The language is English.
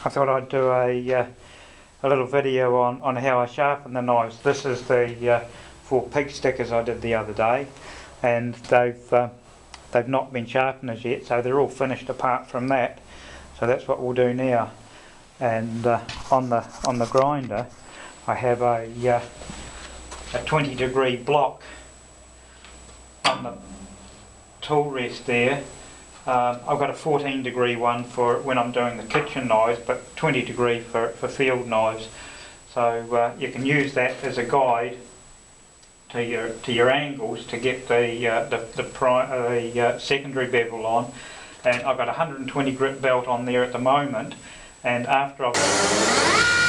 I thought I'd do a little video on how I sharpen the knives. This is the 4 pig stickers I did the other day, and they've not been sharpened as yet, so they're all finished apart from that. So that's what we'll do now. And on the grinder, I have a 20-degree block on the tool rest there. I've got a 14-degree one for when I'm doing the kitchen knives, but 20-degree for field knives. So you can use that as a guide to your angles to get the secondary bevel on. And I've got a 120 grit belt on there at the moment, and after I've